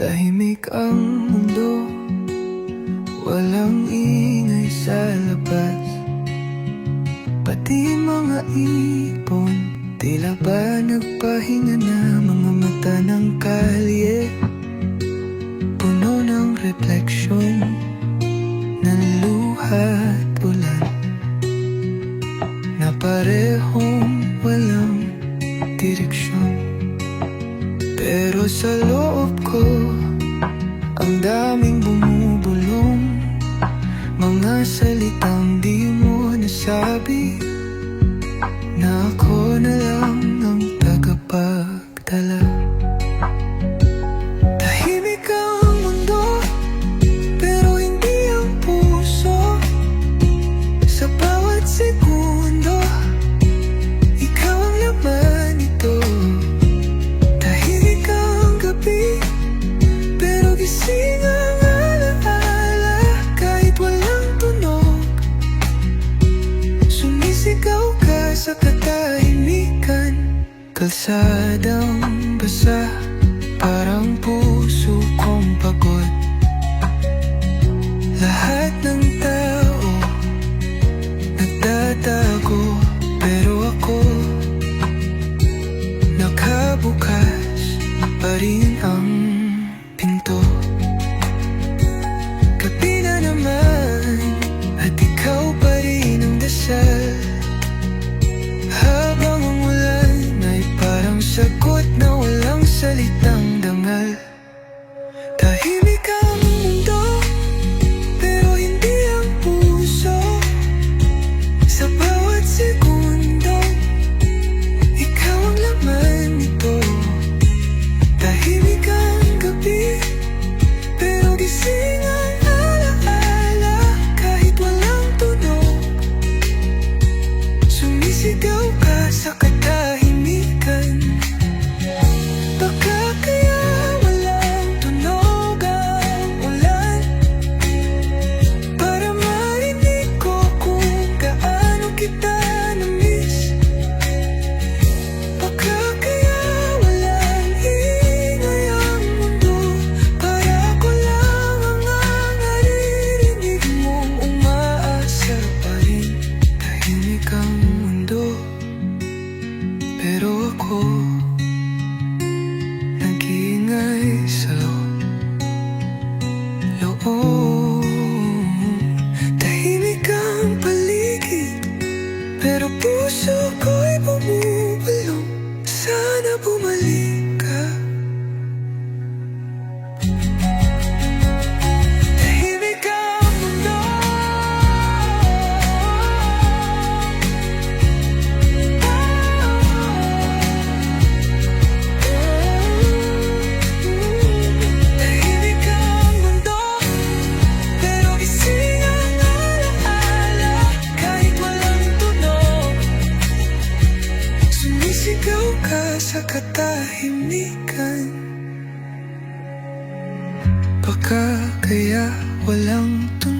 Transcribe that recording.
Tahimik ang mundo, walang ingay sa labas. Pati mga ibon, tila ba nagpahinga na. Mga mata ng kalye, puno ng refleksyon ng luha at ulan, na parehong walang direksyon. Pero sa loob ko, ang daming bumubulong, mga salitang di mo nasabi, na ako na lang ang tagapagdala. Tahimik ang mundo, pero hindi ang puso. Sa bawat segundo, ikaw ang laman nito. Tahimik ang gabi, pero gising ang alaala. Kahit walang tunog, sumisigaw ka sa katahimikan. Kalsadang basa, parang puso kong pagod. Lahat ng tao nagtatago, pero ako nakabukas pa rin ang pinto. Gabi na naman, at ikaw pa rin ang dasal. Habang ang ulan ay parang sagot na walang salitang dangal. Tahimik ang mundo, pero hindi ang puso. Sa bawat segundo, ikaw ang laman nito. Tahimik ang gabi, pero gising ang alaala. Kahit walang tunog, sumisigaw ka sa katahimikan. Baka kaya walang tunog ang ulan, para marinig ko kung gaano kita na-miss. Baka kaya walang ingay ang mundo, para ako lang ang naririnig mong umaasa pa rin. Tahimik ang mundo, pero ako nag-iingay sa loob. Tahimik ang paligid, pero puso ko'y bumubulong. Sana bumalik ka. Tahimik ang mundo, tahimik ang mundo, pero gising ang alaala. Kahit walang tunog, sumisigaw ka sa katahimikan. Baka kaya walang tunog,